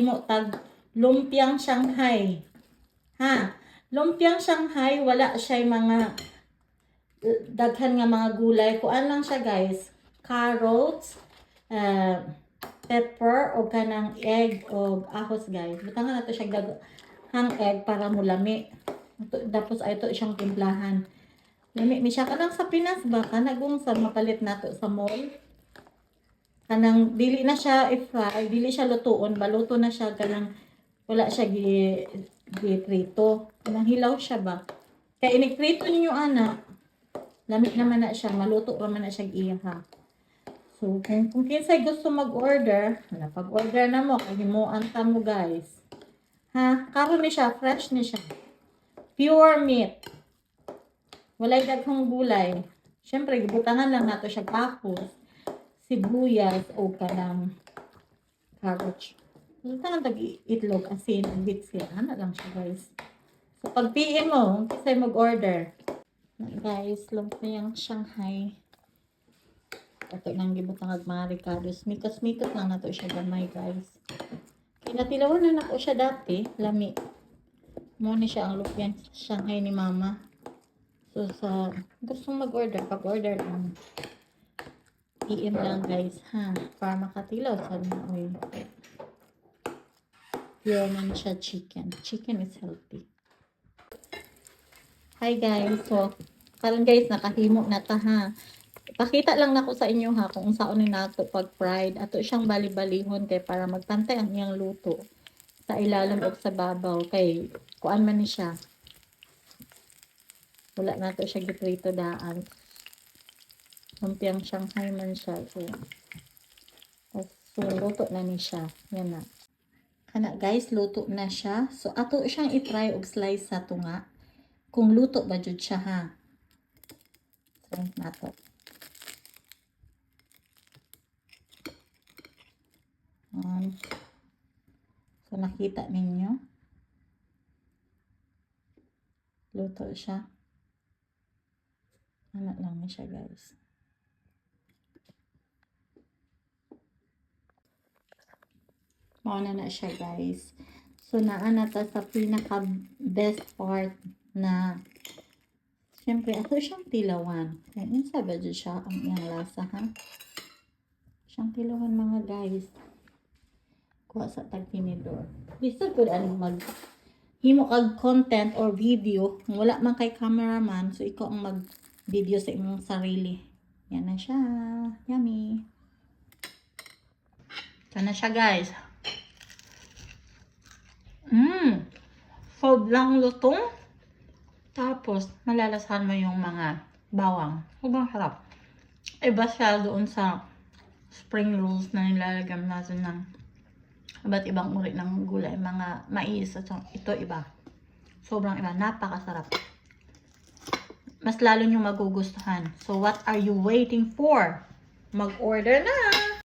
mahimo tag lumpiang Shanghai. Ha? Lumpiang Shanghai, wala siya mga daghan nga mga gulay. Kuan lang siya guys. Carrots, pepper, o kanang egg, o ahos guys. Butangan na to siya hang egg para mulami. Tapos ay ito siyang timplahan. Lami, mi siya kanang sa Pinas ba? Kanagong sa mapalit nato sa mall. Kanang dili na siya i-fry, dili siya lutuon, baluto na siya kanang wala siya gi-prito. Kanang hilaw siya ba? Kaya inig-prito ninyo ana. Lamig naman na siya, maluto naman na siya iha. So, kung kinsay gusto mag-order, pag-order na mo, kahimuan ta mo guys. Ha? Karon ni siya, fresh ni siya. Pure meat. Walay daghang gulay. Siyempre, gibutangan lang nato siya kapos, sibuyas, o kanang carrots. Butangan tag itlog, asin, bits siya. Ano lang siya guys. So, pag PM mo, kasi mag-order. Guys, lumpiang Shanghai. Ito nang gibutang mga ricados. Mikos-mikos lang nato siya gamay guys. Kinatilawan na nako siya dati. Lami. Mo ni siya ang lumpiang Shanghai ni mama. So, sa gusto mag-order, pag-order lang. PM lang guys, ha? Para makatilaw sa oil. Pure man siya chicken. Chicken is healthy. Hi guys. So, karon guys, nakahimo na ta ha. Pakita lang nako sa inyo ha kung saan ni nato pag fried. Ato siyang bali-balihon kay para magpantay ang iyang luto sa ilalim o sa babaw. Kay kuan man ni siya. Wala na to siya giprito daan. Lumpiang Shanghai man siya. So, luto na ni siya. Yan na. Kana guys, luto na siya. So, ato siyang i-try og slice sa tunga. Kung luto ba jud siya ha. Try na to. So, nakita ninyo. Luto siya. Ano lang na siya guys. Mauna na siya guys. So naana ta sa pinaka best part na syempre ato siyang tilawan. Kaya insa ba dyan siya ang iyang lasa ha? Siyang tilawan mga guys. Kuha sa tagtinidor. Bisa good ano mag himo kag content or video. Wala man kay cameraman. So ikaw ang mag video sa imong sarili. Yan na siya. Yummy. Ito na siya guys. Sobrang lutong. Tapos, malalasahan mo yung mga bawang. Sobrang harap. Iba siya doon sa spring rolls na nilalagyan natin ng iba't ibang uri ng gulay. Mga mais. At ito iba. Sobrang iba. Napakasarap. Mas lalo nyo magugustuhan. So, what are you waiting for? Mag-order na!